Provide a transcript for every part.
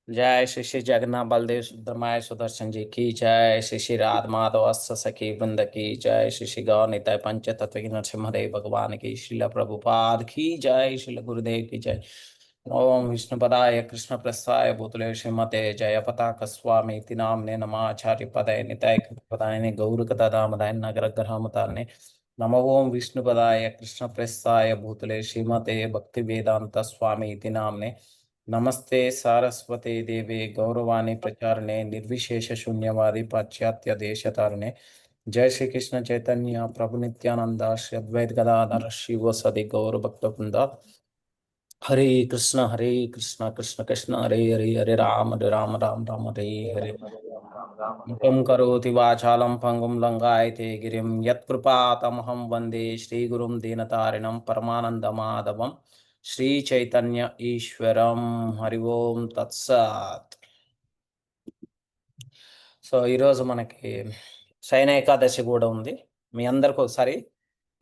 जय श्री श्री जगन्नाथ बलदेव सुब्रमण्य सुदर्शन जी की जय। श्री श्री राध माधव अष्ट सखी वृंद की जय। श्री श्री गौर निताय पंच तत्व की नरसिम्हदेव भगवान की। श्रील प्रभुपाद की जय। श्रील गुरुदेव की जय। ओम विष्णुपदाय कृष्ण प्रस्थाय भूतले श्रीमते जय पताक स्वामी नामने नमाचार्य पदय निताय पदाय गौर कदामदाय नगर ग्रहमताने नमो ओम विष्णुपदाय कृष्ण प्रस्थाय भूतले श्रीमते भक्ति वेदांत स्वामी नामने नमस्ते सारस्वते देवे गौरवाणी प्रचारणे निर्विशेष शून्यवादी पाश्चात्य देशतारणे जय श्री कृष्ण चैतन्य प्रभु नित्यानंद श्री अद्वैत गदाधर शिव सदि गौर भक्तवृंद। हरे कृष्ण कृष्ण कृष्ण हरे हरे हरे राम राम राम हरे हरे। मुखं करोति वाचालं पंगुं लंघायते गिरिं यत्कृपातमहं वन्दे श्रीगुरुं दीनतारिणं परमानन्दमाधवं श्रीचैतन्य ఈశ్వరం। హరి ఓం తత్సత్। సో ఈరోజు మనకి శయన ఏకాదశి కూడా ఉంది. మీ అందరికి ఒకసారి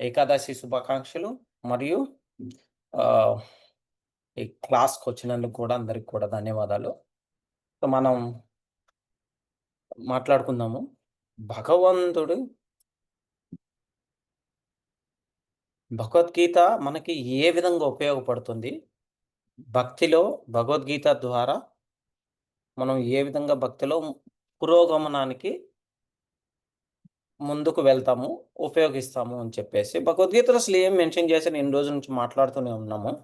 ఏకాదశి శుభాకాంక్షలు. మరియు ఈ క్లాస్కి వచ్చినందుకు కూడా అందరికి కూడా ధన్యవాదాలు. సో మనం మాట్లాడుకుందాము. భగవంతుడు భగవద్గీత మనకి ఏ విధంగా ఉపయోగపడుతుంది, భక్తిలో భగవద్గీత ద్వారా మనం ఏ విధంగా భక్తిలో పురోగమనానికి ముందుకు వెళ్తాము, ఉపయోగిస్తాము అని చెప్పేసి భగవద్గీతలో అసలు ఏం మెన్షన్ చేశాను ఇన్ని రోజుల నుంచి మాట్లాడుతూనే ఉన్నాము.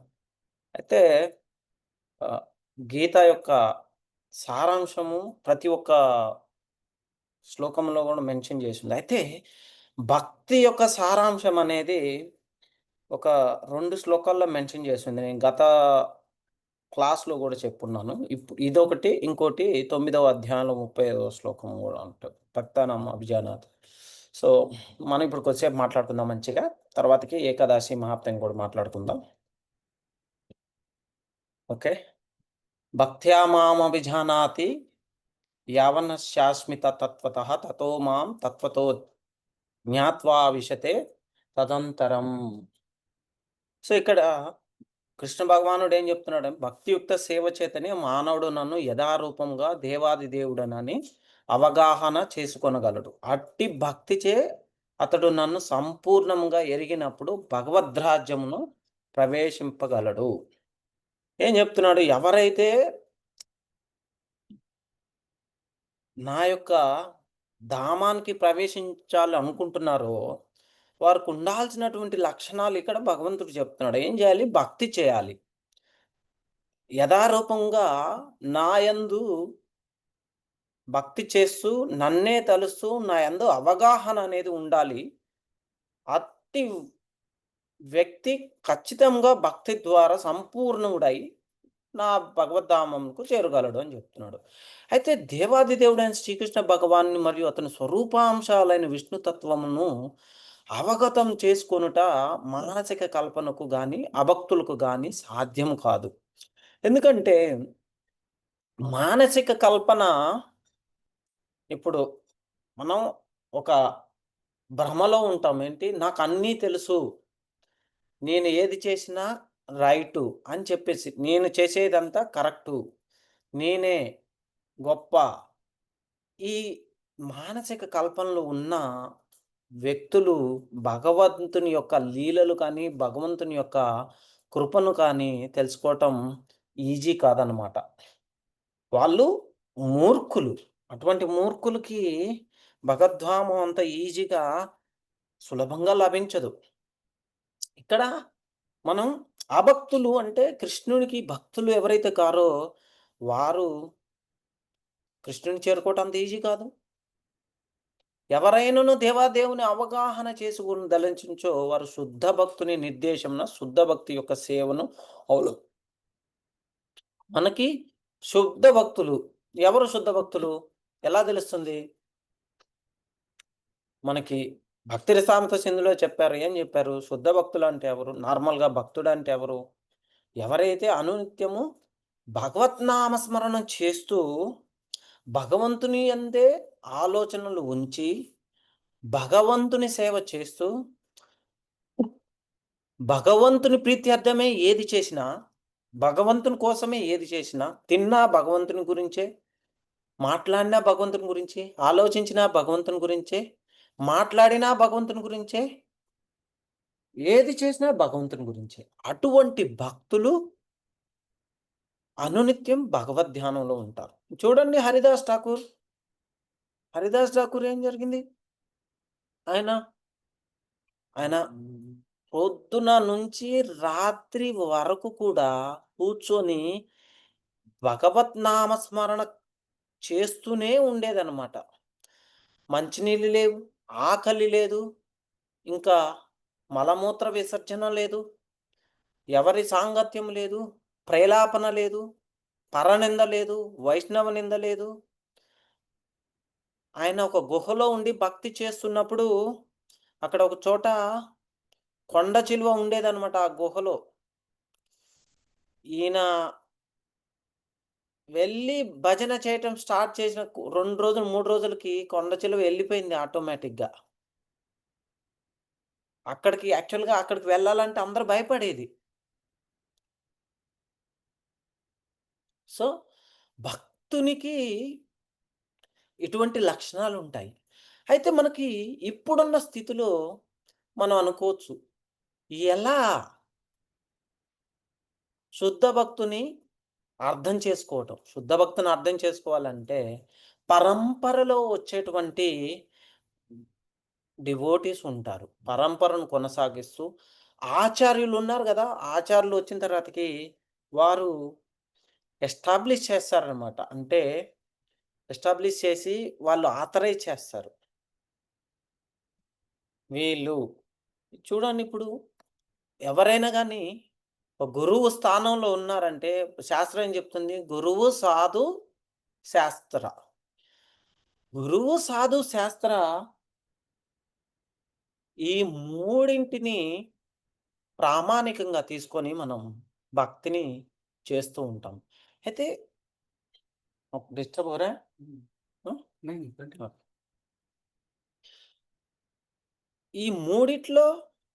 అయితే గీత యొక్క సారాంశము ప్రతి ఒక్క శ్లోకంలో కూడా మెన్షన్ చేసింది. అయితే భక్తి యొక్క సారాంశం అనేది ఒక 2 శ్లోకాల్లో మెన్షన్ చేసింది. నేను గత క్లాస్‌లో కూడా చెప్పున్నాను. ఇదొకటి, ఇంకోటి 9వ అధ్యాయంలో 35వ శ్లోకం కూడా ఉంటుంది. భక్తానాం అభిజానాత్. సో మనం ఇప్పుడు కొద్దిసేపు మాట్లాడుకుందాం మంచిగా. తర్వాతకి ఏకాదశి మహాత్మ్యం కూడా మాట్లాడుకుందాం. ఓకే. భక్త్యా మాం అభిజానాతి యావన్నస్యాస్మి తత్వతః తతో మాం తత్వతో జ్ఞాత్వా విశతే తదంతరం. సో ఇక్కడ కృష్ణ భగవానుడు ఏం చెప్తున్నాడు, భక్తియుక్త సేవ చేతనే మానవుడు నన్ను యథారూపంగా దేవాది దేవుడనని అవగాహన చేసుకొనగలడు. అట్టి భక్తిచే అతడు నన్ను సంపూర్ణంగా ఎరిగినప్పుడు భగవద్రాజ్యమును ప్రవేశింపగలడు. ఏం చెప్తున్నాడు, ఎవరైతే నా యొక్క ధామానికి ప్రవేశించాలి అనుకుంటున్నారో వారికి ఉండాల్సినటువంటి లక్షణాలు ఇక్కడ భగవంతుడు చెప్తున్నాడు. ఏం చేయాలి, భక్తి చేయాలి. యథారూపంగా నాయందు భక్తి చేస్తూ నన్నే తలుస్తూ నా యందు అవగాహన అనేది ఉండాలి. అట్టి వ్యక్తి ఖచ్చితంగా భక్తి ద్వారా సంపూర్ణుడై నా భగవద్ధామంకు చేరగలడు అని చెప్తున్నాడు. అయితే దేవాది దేవుడైన శ్రీకృష్ణ భగవాన్ని మరియు అతని స్వరూపాంశాలైన విష్ణుతత్వమును అవగతం చేసుకొనుట మానసిక కల్పనకు గాని అభక్తులకు గాని సాధ్యం కాదు. ఎందుకంటే మానసిక కల్పన, ఇప్పుడు మనం ఒక భ్రమలో ఉంటాం. ఏంటి, నాకు అన్నీ తెలుసు, నేను ఏది చేసినా రైటు అని చెప్పేసి, నేను చేసేదంతా కరెక్టు, నేనే గొప్ప, ఈ మానసిక కల్పనలు ఉన్న వ్యక్తులు భగవంతుని యొక్క లీలలు కానీ భగవంతుని యొక్క కృపను కానీ తెలుసుకోవటం ఈజీ కాదనమాట. వాళ్ళు మూర్ఖులు. అటువంటి మూర్ఖులకి భగవద్ధామం అంత ఈజీగా సులభంగా లభించదు. ఇక్కడ మనం అభక్తులు అంటే కృష్ణునికి భక్తులు ఎవరైతే కారో వారు కృష్ణుని చేరుకోవటం అంత ఈజీ కాదు. ఎవరైనాను దేవాదేవుని అవగాహన చేసుకుని దళించో వారు శుద్ధ భక్తుని నిర్దేశంన శుద్ధ భక్తి యొక్క సేవను అవును. మనకి శుద్ధ భక్తులు ఎవరు, శుద్ధ భక్తులు ఎలా తెలుస్తుంది మనకి? భక్తి రసామృత సింధులో చెప్పారు. ఏం చెప్పారు? శుద్ధ భక్తులు అంటే ఎవరు, నార్మల్గా భక్తుడు అంటే ఎవరు? ఎవరైతే అనునిత్యము భగవత్ నామస్మరణం చేస్తూ భగవంతుని అందే ఆలోచనలు ఉంచి భగవంతుని సేవ చేస్తూ భగవంతుని ప్రీత్యర్థమే ఏది చేసినా భగవంతుని కోసమే ఏది చేసినా, తిన్నా భగవంతుని గురించే, మాట్లాడినా భగవంతుని గురించే, ఆలోచించినా భగవంతుని గురించే, మాట్లాడినా భగవంతుని గురించే, ఏది చేసినా భగవంతుని గురించే. అటువంటి భక్తులు అనునిత్యం భగవద్ ధ్యానంలో ఉంటారు. చూడండి హరిదాస్ ఠాకూర్ ఏం జరిగింది? ఆయన, ఆయన పొద్దున నుంచి రాత్రి వరకు కూడా కూర్చొని భగవత్ నామ స్మరణ చేస్తూనే ఉండేదనమాట. మంచినీళ్ళు లేవు, ఆకలి లేదు, ఇంకా మలమూత్ర విసర్జన లేదు, ఎవరి సాంగత్యం లేదు, ప్రేలాపన లేదు, పరనింద లేదు, వైష్ణవ నింద లేదు. ఆయన ఒక గుహలో ఉండి భక్తి చేస్తున్నప్పుడు, అక్కడ ఒక చోట కొండ చిలువ ఉండేదనమాట ఆ గుహలో. ఈయన వెళ్ళి భజన చేయటం స్టార్ట్ చేసిన 2 రోజులు, 3 రోజులకి కొండ చిలువ ఎళ్ళిపోయింది ఆటోమేటిక్‌గా. అక్కడికి వెళ్ళాలంటే అందరూ భయపడేది. సో, భక్తునికి ఇటువంటి లక్షణాలుంటాయి. అయితే మనకి ఇప్పుడున్న స్థితిలో మనం అనుకోవచ్చు. ఎలా శుద్ధ భక్తుని అర్థం చేసుకోవటం. శుద్ధ భక్తిని అర్థం చేసుకోవాలంటే, పరంపరలో వచ్చేటువంటి డివోటీస్ ఉంటారు. పరంపరను కొనసాగిస్తూ ఆచార్యులున్నారు గదా! ఆచార్యులొచ్చిన తర్వాతకి వారు ఎస్టాబ్లిష్ చేస్తారనమాట. అంటే ఎస్టాబ్లిష్ చేసి వాళ్ళు ఆథరైజ్ చేస్తారు. వీళ్ళు చూడండిప్పుడు ఎవరైనా గాని ఒక గురువు స్థానంలో ఉన్నారంటే శాస్త్రం ఏం చెప్తుంది? గురువు, సాధు, శాస్త్ర. గురువు, సాధు, శాస్త్ర ఈ మూడింటిని ప్రామాణికంగా తీసుకొని మనం భక్తిని చేస్తూ ఉంటాం. అయితే డిస్టర్బ్ हो रहा है? नहीं, कंटिन्यू ఈ మూడిట్లో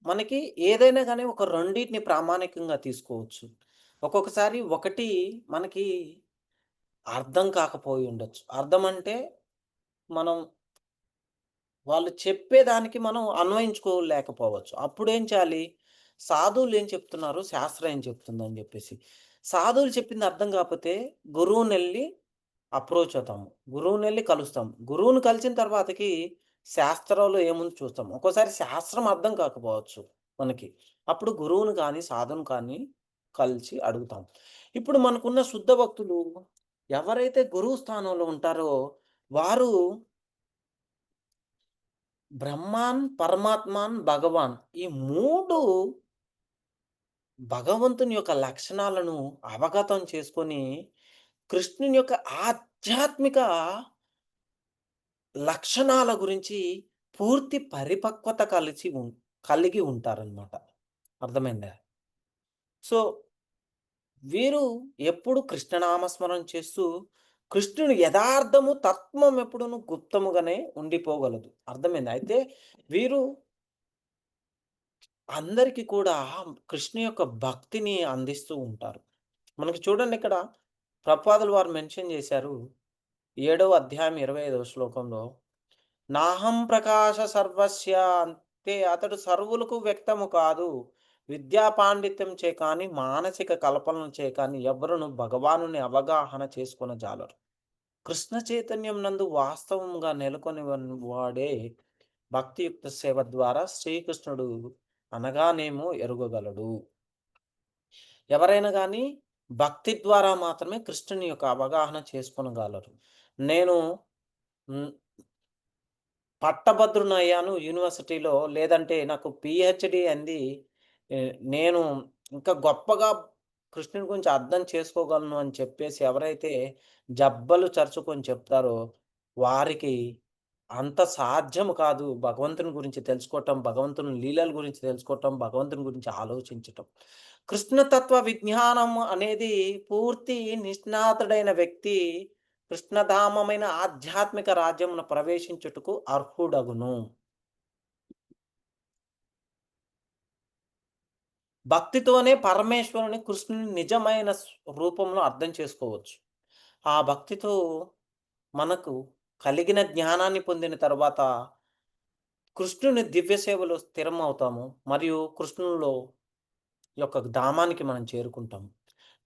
మనకి ఏదైనా గాని ఒక రెండిటిని ప్రామాణికంగా తీసుకోవచ్చు. ఒక్కొక్కసారి ఒకటి మనకి అర్థం కాకపోయి ఉండొచ్చు. అర్థం అంటే మనం వాళ్ళు చెప్పేదానికి మనం అన్వయించుకోలేకపోవచ్చు. అప్పుడేం చేయాలి? సాధువులు ఏం చెప్తున్నారు, శాస్త్రం ఏం చెప్తుందని జెప్పేసి. సాధువులు చెప్పింది అర్థం కాపోతే గురువునెళ్లి అప్రోచ్ అవుతాము. గురువునెళ్లి కలుస్తాం. గురువుని కలిసిన తర్వాతకి శాస్త్రంలో ఏముందో చూస్తాం. ఒక్కోసారి శాస్త్రం అర్థం కాకపోవచ్చు మనకి. అప్పుడు గురువుని కానీ, సాధుని కానీ కలిసి అడుగుతాం. ఇప్పుడు మనకున్న శుద్ధ భక్తులు ఎవరైతే గురువు స్థానంలో ఉంటారో వారు బ్రహ్మాన్, పరమాత్మాన్, భగవాన్ ఈ 3 భగవంతుని యొక్క లక్షణాలను అవగతం చేసుకొని, కృష్ణుని యొక్క ఆధ్యాత్మిక లక్షణాల గురించి పూర్తి పరిపక్వత కలిగి ఉంటారనమాట. అర్థమైందా? సో, వీరు ఎప్పుడు కృష్ణనామస్మరణ చేస్తూ, కృష్ణుని యథార్థము, తత్వం ఎప్పుడును గుప్తముగానే ఉండిపోగలదు. అర్థమైందా? అయితే వీరు అందరికి కూడా కృష్ణ యొక్క భక్తిని అందిస్తూ ఉంటారు. మనకి చూడండి ఇక్కడ ప్రభుపాదులు వారు మెన్షన్ చేశారు. 7వ అధ్యాయం 25వ శ్లోకంలో, "నాహం ప్రకాశ సర్వస్య" అంటే అతడు సర్వులకు వ్యక్తము కాదు. విద్యా పాండిత్యం చే కానీ, మానసిక కల్పనలు చే కానీ ఎవ్వరును భగవానుని అవగాహన చేసుకొనజాలరు. కృష్ణ చైతన్యం నందు వాస్తవముగా నెలకొని వాడే భక్తియుక్త సేవ ద్వారా శ్రీకృష్ణుడు అనగానేమో ఎరుగగలడు. ఎవరైనా గాని భక్తి ద్వారా మాత్రమే కృష్ణుని యొక్క అవగాహన చేసుకొనగలరు. నేను హ్మ్. పట్టభద్రునయ్యాను యూనివర్సిటీలో. లేదంటే నాకు పీహెచ్‌డీ అంది. నేను ఇంకా గొప్పగా కృష్ణుని గురించి అర్థం చేసుకోగలను అని చెప్పేసి ఎవరైతే జబ్బలు చరుచుకొని చెప్తారో, వారికి అంత సాధ్యము కాదు. భగవంతుని గురించి తెలుసుకోవటం, భగవంతుని లీలల గురించి తెలుసుకోవటం, భగవంతుని గురించి ఆలోచించటం. కృష్ణతత్వ విజ్ఞానం అనేది పూర్తి నిష్ణాతుడైన వ్యక్తి కృష్ణధామమైన ఆధ్యాత్మిక రాజ్యమున ప్రవేశించుటకు అర్హుడగును. భక్తితోనే పరమేశ్వరుని, కృష్ణుని నిజమైన రూపంలో అర్థం చేసుకోవచ్చు. ఆ భక్తితో మనకు కలిగిన జ్ఞానాన్ని పొందిన తర్వాత కృష్ణుని దివ్య సేవలో స్థిరమవుతాము. మరియు కృష్ణునిలో యొక్క ధామానికి మనం చేరుకుంటాం.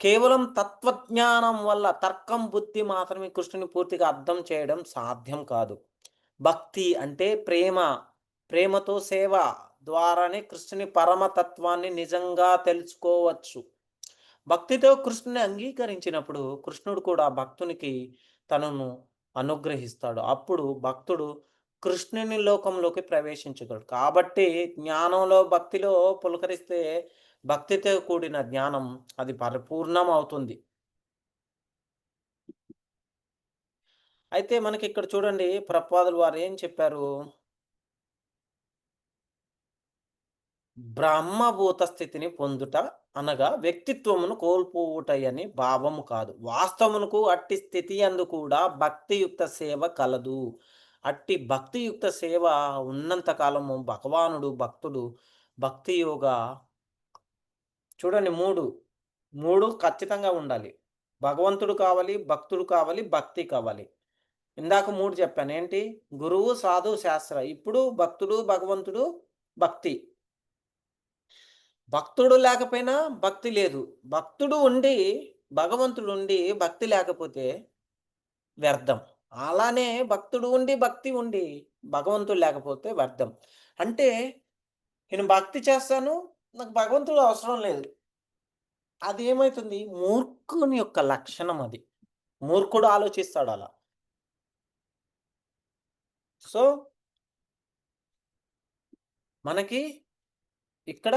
కేవలం తత్వజ్ఞానం వల్ల తర్కం, బుద్ధి మాత్రమే కృష్ణుని పూర్తిగా అర్థం చేయడం సాధ్యం కాదు. భక్తి అంటే ప్రేమ. ప్రేమతో సేవ ద్వారానే కృష్ణుని పరమతత్వాన్ని నిజంగా తెలుసుకోవచ్చు. భక్తితో కృష్ణుని అంగీకరించినప్పుడు కృష్ణుడు కూడా భక్తునికి తనను అనుగ్రహిస్తాడు. అప్పుడు భక్తుడు కృష్ణుని లోకంలోకి ప్రవేశించగలడు. కాబట్టి జ్ఞానంలో, భక్తిలో పులకరిస్తే భక్తితో కూడిన జ్ఞానం అది పరిపూర్ణం అవుతుంది. అయితే మనకిక్కడ చూడండి ప్రభుపాదులు వారు ఏం చెప్పారు? బ్రహ్మభూత స్థితిని పొందుట అనగా వ్యక్తిత్వమును కోల్పోవుటయని భావము కాదు. వాస్తవమునకు అట్టి స్థితి యందు కూడా భక్తియుక్త సేవ కలదు. అట్టి భక్తియుక్త సేవ ఉన్నంత కాలము భగవానుడు, భక్తుడు, భక్తి యోగ చూడండి 3 ఖచ్చితంగా ఉండాలి. భగవంతుడు కావాలి, భక్తుడు కావాలి, భక్తి కావాలి. ఇందాక 3 చెప్పాను. ఏంటి? గురువు, సాధువు, శాస్త్ర. ఇప్పుడు భక్తుడు, భగవంతుడు, భక్తి. భక్తుడు లేకపోయినా భక్తి లేదు. భక్తుడు ఉండి, భగవంతుడు ఉండి, భక్తి లేకపోతే వ్యర్థం. అలానే భక్తుడు ఉండి, భక్తి ఉండి, భగవంతుడు లేకపోతే వ్యర్థం. అంటే నేను భక్తి చేస్తాను, నాకు భగవంతుడు అవసరం లేదు. అది ఏమైతుంది? మూర్ఖుని యొక్క లక్షణం అది. మూర్ఖుడు ఆలోచిస్తాడలా. సో, మనకి ఇక్కడ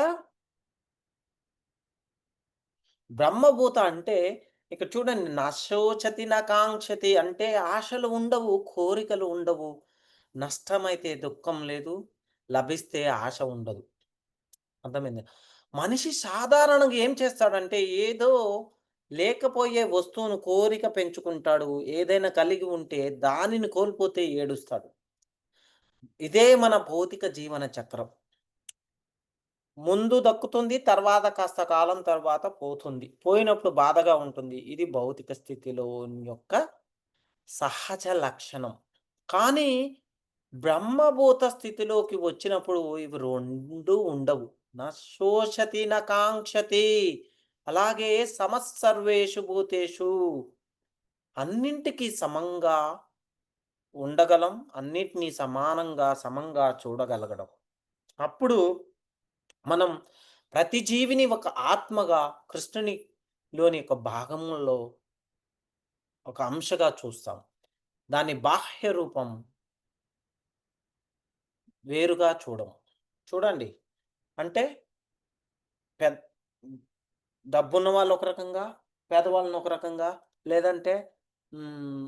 బ్రహ్మభూత అంటే ఇక్కడ చూడండి నశోచతి నకాంక్షతి అంటే ఆశలు ఉండవు, కోరికలు ఉండవు. నష్టమైతే దుఃఖం లేదు, లభిస్తే ఆశ ఉండదు. అర్థమైందా? మనిషి సాధారణంగా ఏం చేస్తాడంటే ఏదో లేకపోయే వస్తువును కోరిక పెంచుకుంటాడు. ఏదైనా కలిగి ఉంటే దానిని కోల్పోతే ఏడుస్తాడు. ఇదే మన భౌతిక జీవన చక్రం. ముందు దక్కుతుంది. తర్వాత కాస్త కాలం తర్వాత పోతుంది. పోయినప్పుడు బాధగా ఉంటుంది. ఇది భౌతిక స్థితిలోని యొక్క సహజ లక్షణం. కానీ బ్రహ్మభూత స్థితిలోకి వచ్చినప్పుడు ఇవి 2 ఉండవు. న శోషతి న కాంక్షతి. అలాగే సమస్సర్వేషు భూతేషు అన్నింటికి సమంగా ఉండగలం. అన్నిటిని సమంగా చూడగలగడం. అప్పుడు మనం ప్రతి జీవిని ఒక ఆత్మగా కృష్ణునిలోని ఒక భాగంలో ఒక అంశగా చూస్తాం. దాని బాహ్య రూపం వేరుగా చూడము. చూడండి అంటే పెద్ డబ్బున్న వాళ్ళు ఒక రకంగా, పేదవాళ్ళని ఒక రకంగా లేదంటే హ్మ్.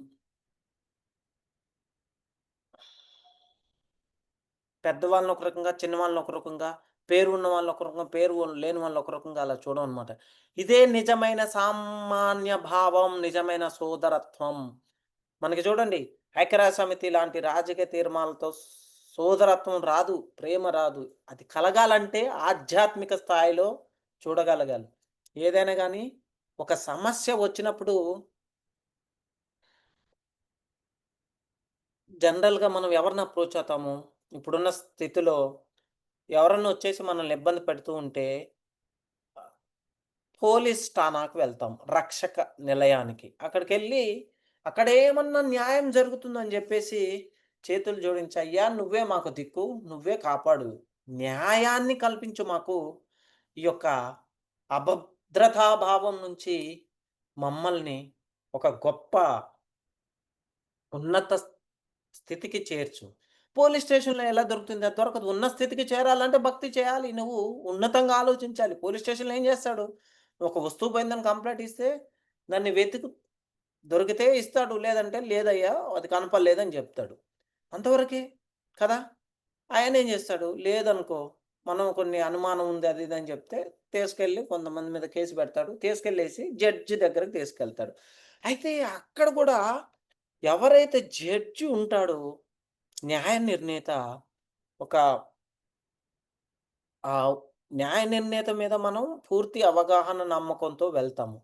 పెద్దవాళ్ళని ఒక రకంగా, చిన్నవాళ్ళని ఒక రకంగా, పేరు ఉన్న వాళ్ళని ఒక రకంగా, లేని వాళ్ళని ఒక రకంగా అలా చూడమనమాట. ఇదే నిజమైన సామాన్య భావం, నిజమైన సోదరత్వం. మనకి చూడండి ఐక్యరాజ్య సమితి లాంటి రాజకీయ తీర్మానాలతో సోదరత్వం రాదు, ప్రేమ రాదు. అది కలగాలంటే ఆధ్యాత్మిక స్థాయిలో చూడగలగాలి. ఏదైనా గానీ ఒక సమస్య వచ్చినప్పుడు జనరల్‌గా మనం ఎవరిని అప్రోచ్ అవుతాము? ఇప్పుడున్న స్థితిలో ఎవరన్నా వచ్చేసి మనల్ని ఇబ్బంది పెడుతూ ఉంటే పోలీస్ ఠానాకు వెళ్తాం. రక్షక నిలయానికి. అక్కడికెళ్ళి అక్కడేమన్నా న్యాయం జరుగుతుందని జెప్పేసి చేతులు జోడించి, "అయ్యా! నువ్వే మాకు దిక్కు. నువ్వే కాపాడు. న్యాయాన్ని కల్పించు మాకు. ఈ యొక్క అభద్రతా భావం నుంచి మమ్మల్ని ఒక గొప్ప ఉన్నత స్థితికి చేర్చు." పోలీస్ స్టేషన్‌లో ఎలా దొరుకుతుంది? అది దొరకదు. ఉన్న స్థితికి చేరాలంటే భక్తి చేయాలి. నువ్వు ఉన్నతంగా ఆలోచించాలి. పోలీస్ స్టేషన్‌లో ఏం చేస్తాడు? ఒక వస్తువు పోయిందని కంప్లెయింట్ ఇస్తే దాన్ని వెతుకు దొరికితే ఇస్తాడు. లేదంటే లేదయ్యా అది కనపడలేదని జెప్తాడు. అంతవరకే కదా! ఆయనేం జేస్తాడు? లేదనుకో, మనం కొన్ని అనుమానం ఉంది అది ఇది అని జెప్తే తీసుకెళ్ళి కొంతమంది మీద కేసు పెడతాడు. తీసుకెళ్ళేసి జడ్జి దగ్గరకి తీసుకెళ్తాడు. అయితే అక్కడ గూడా ఎవరైతే జడ్జి ఉంటాడో న్యాయ నిర్ణేత ఒక న్యాయ నిర్ణేత మీద మనం పూర్తి అవగాహన, నమ్మకంతో వెళ్తాము.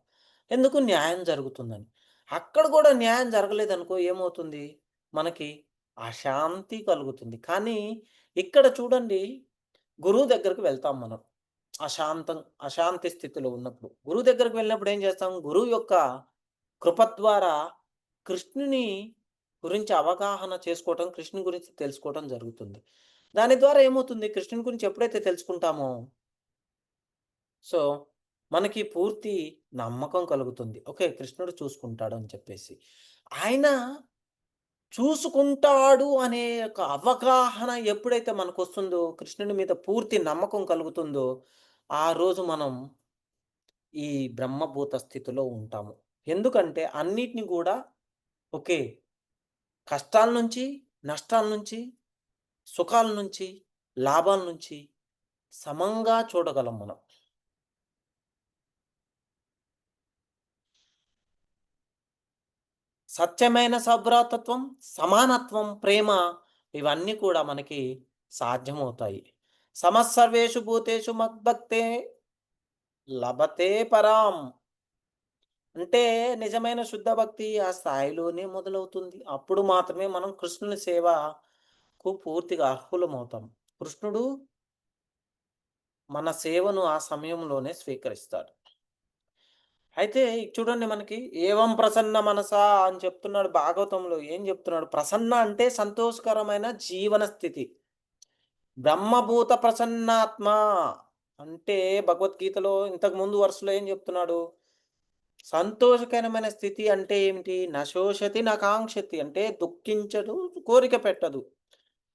ఎందుకు? న్యాయం జరుగుతుందని. అక్కడ గూడా న్యాయం జరగలేదనుకో ఏమవుతుంది? మనకి అశాంతి కలుగుతుంది. కానీ ఇక్కడ చూడండి, గురువు దగ్గరికి వెళ్తాం మనం. అశాంతం అశాంతి స్థితిలో ఉన్నప్పుడు. గురువు దగ్గరికి వెళ్ళినప్పుడు ఏం చేస్తాం? గురువు యొక్క కృప ద్వారా కృష్ణుని గురించి అవగాహన చేసుకోవటం, కృష్ణుని గురించి తెలుసుకోవటం జరుగుతుంది. దాని ద్వారా ఏమవుతుంది? కృష్ణుని గురించి ఎప్పుడైతే తెలుసుకుంటామో, సో, మనకి పూర్తి నమ్మకం కలుగుతుంది. ఓకే. కృష్ణుడు చూసుకుంటాడు అని చెప్పేసి. ఆయన చూసుకుంటాడు అనే ఒక అవగాహన ఎప్పుడైతే మనకొస్తుందో, కృష్ణుని మీద పూర్తి నమ్మకం కలుగుతుందో, ఆ రోజు మనం ఈ బ్రహ్మభూత స్థితిలో ఉంటాము. ఎందుకంటే అన్నిటిని గూడా ఓకే. కష్టాల నుంచి, నష్టాల నుంచి, సుఖాల నుంచి, లాభాల నుంచి సమంగా చూడగలం మనం. సత్యమైన సభ్రాతత్వం, సమానత్వం, ప్రేమ ఇవన్నీ కూడా మనకి సాధ్యమవుతాయి. సమస్సర్వేషు భూతేషు మద్భక్తే లభతే పరాం. అంటే నిజమైన శుద్ధ భక్తి ఆ స్థాయిలోనే మొదలవుతుంది. అప్పుడు మాత్రమే మనం కృష్ణుని సేవకు పూర్తిగా అర్హులమవుతాం. కృష్ణుడు మన సేవను ఆ సమయంలోనే స్వీకరిస్తాడు. అయితే చూడండి మనకి "ఏవం ప్రసన్న మనసా" అని చెప్తున్నాడు భాగవతంలో. ఏం చెప్తున్నాడు? ప్రసన్న అంటే సంతోషకరమైన జీవన స్థితి. బ్రహ్మభూత ప్రసన్నాత్మ అంటే భగవద్గీతలో ఇంతకుముందు వరుసలో ఏం చెప్తున్నాడు? సంతోషకరమైన స్థితి అంటే ఏమిటి? నశోషతి నకాంక్షతి అంటే దుఃఖించదు, కోరిక పెట్టదు.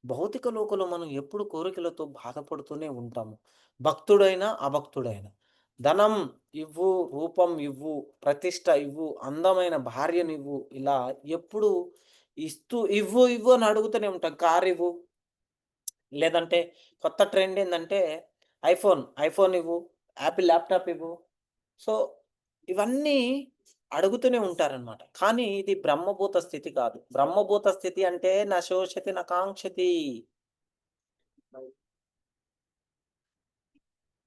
భౌతిక లోకంలో మనం ఎప్పుడు కోరికలతో బాధపడుతూనే ఉంటాము. భక్తుడైనా, అభక్తుడైనా. ధనం ఇవ్వు, రూపం ఇవ్వు, ప్రతిష్ట ఇవ్వు, అందమైన భార్యనివ్వు, ఇలా ఎప్పుడు ఇస్తూ ఇవ్వు, ఇవ్వు అని అడుగుతూనే ఉంటాం. కారివ్వు, లేదంటే కొత్త ట్రెండ్ ఏందంటే ఐఫోన్ ఇవ్వు, యాపిల్ ల్యాప్‌టాప్ ఇవ్వు. సో, ఇవన్నీ అడుగుతూనే ఉంటారనమాట. కానీ ఇది బ్రహ్మభూత స్థితి కాదు. బ్రహ్మభూత స్థితి అంటే నా శోషతి నా కాంక్షతి.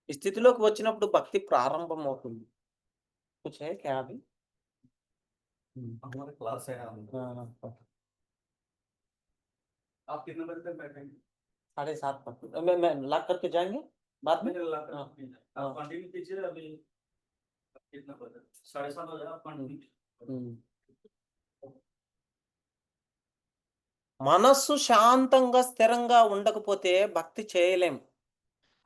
ఈ స్థితిలోకి వచ్చినప్పుడు భక్తి ప్రారంభమవుతుంది. कुछ है क्या अभी? हमारा क्लास है हाँ, आप कितने बजे तक बैठेंगे? 7:30 तक। मैं लॉक करके जाएँगे बाद में? मेरे लगा हाँ, आप हाँ। कंटिन्यू कीजिए अभी कितना बजे 7:30 बजे आप कंटिन्यू హ్మ్. మనస్సు శాంతంగా, స్థిరంగా ఉండకపోతే భక్తి చేయలేం.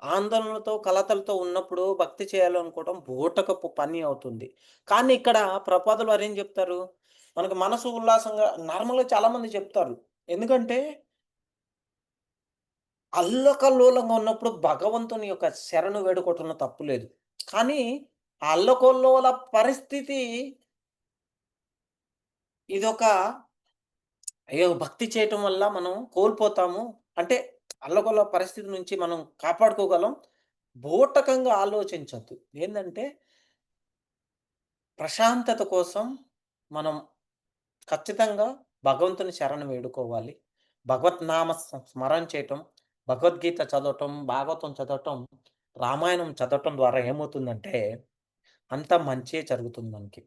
ఆందోళనలతో, కలతలతో ఉన్నప్పుడు భక్తి చేయాలనుకోవటం బూటకపు పని అవుతుంది. కానీ ఇక్కడ ప్రభుపాదులు వారేం చెప్తారు? మనకు మనసు ఉల్లాసంగా నార్మల్‌గా చాలామంది చెప్తారు. ఎందుకంటే అల్లకల్లోలంగా ఉన్నప్పుడు భగవంతుని యొక్క శరణు వేడుకోవటంలో తప్పు లేదు. కానీ ఆ అల్లకల్లోల పరిస్థితి ఇదొక అయ్యో! భక్తి చేయటం వల్ల మనం కోల్పోతాము. అంటే అల్లకల్లోల పరిస్థితి నుంచి మనం కాపాడుకోగలం. బూటకంగా ఆలోచించొద్దు. ఏందంటే ప్రశాంతత కోసం మనం ఖచ్చితంగా భగవంతుని శరణు వేడుకోవాలి. భగవత్నామ స్మరణ చేయటం, భగవద్గీత చదవటం, భాగవతం చదవటం, రామాయణం చదవటం ద్వారా ఏమవుతుందంటే అంతా మంచే జరుగుతుంది మనకి.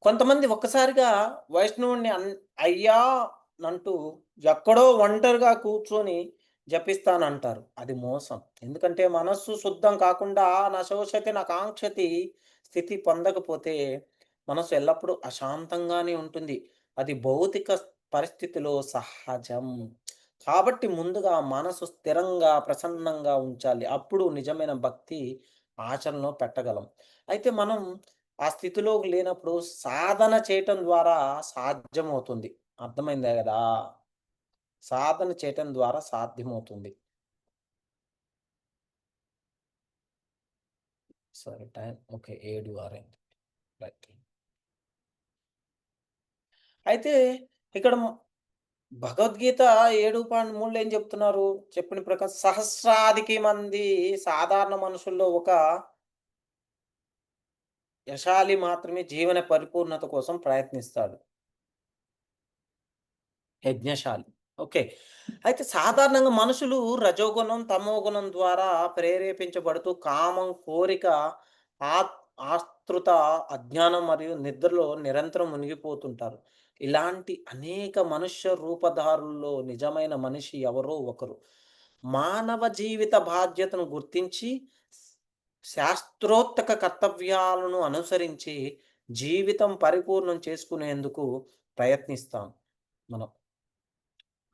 కొంతమంది ఒక్కసారిగా వైష్ణవుడిని అయ్యా! నంటూ ఎక్కడో ఒంటరిగా కూర్చొని జపిస్తానంటారు. అది మోసం. ఎందుకంటే మనస్సు శుద్ధం కాకుండా నశోషతి నకాంక్షతి స్థితి పొందకపోతే మనసు ఎల్లప్పుడూ అశాంతంగానే ఉంటుంది. అది భౌతిక పరిస్థితిలో సహజం. కాబట్టి ముందుగా మనసు స్థిరంగా, ప్రసన్నంగా ఉంచాలి. అప్పుడు నిజమైన భక్తి ఆచరణలో పెట్టగలం. అయితే మనం ఆ స్థితిలోకి లేనప్పుడు సాధన చేయటం ద్వారా సాధ్యమవుతుంది. అర్థమైందే గదా! సాధన చేయటం ద్వారా సాధ్యమవుతుంది. సరే టైం ఓకే. 7, 6 అయింది. రైట్. అయితే ఇక్కడ భగవద్గీత 7.3లో ఏం చెప్తున్నారు? చెప్పిన ప్రకారం సహస్రాధికి మంది సాధారణ మనుషుల్లో ఒక యశాలి మాత్రమే జీవన పరిపూర్ణత కోసం ప్రయత్నిస్తాడు. యజ్ఞశాలి. ఓకే. అయితే సాధారణంగా మనుషులు రజోగుణం, తమోగుణం ద్వారా ప్రేరేపించబడుతూ కామం, కోరిక, ఆత్ ఆతృత, అజ్ఞానం మరియు నిద్రలో నిరంతరం మునిగిపోతుంటారు. ఇలాంటి అనేక మనుష్య రూపధారుల్లో నిజమైన మనిషి ఎవరో ఒకరు. మానవ జీవిత బాధ్యతను గుర్తించి శాస్త్రోక్త కర్తవ్యాలను అనుసరించి జీవితం పరిపూర్ణం చేసుకునేందుకు ప్రయత్నిస్తాం మనం.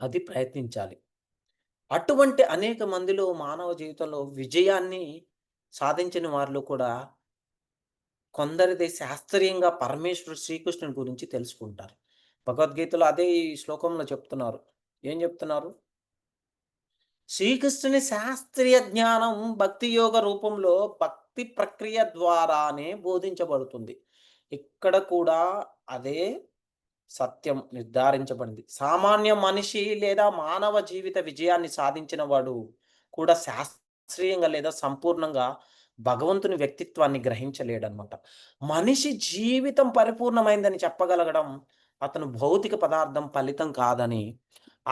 అది ప్రయత్నించాలి. అటువంటి అనేక మందిలో మానవ జీవితంలో విజయాన్ని సాధించిన వారిలో కూడా కొందరిది శాస్త్రీయంగా పరమేశ్వరుడు శ్రీకృష్ణుని గురించి తెలుసుకుంటారు. భగవద్గీతలో అదే ఈ శ్లోకంలో చెప్తున్నారు. ఏం చెప్తున్నారు? శ్రీకృష్ణుని శాస్త్రీయ జ్ఞానం భక్తి యోగ రూపంలో భక్తి ప్రక్రియ ద్వారానే బోధించబడుతుంది. ఇక్కడ కూడా అదే సత్యం నిర్ధారించబడింది. సామాన్య మనిషి లేదా మానవ జీవిత విజయాన్ని సాధించిన వాడు కూడా శాస్త్రీయంగా లేదా సంపూర్ణంగా భగవంతుని వ్యక్తిత్వాన్ని గ్రహించలేడనమాట. మనిషి జీవితం పరిపూర్ణమైందని చెప్పగలగడం అతను భౌతిక పదార్థం ఫలితం కాదని,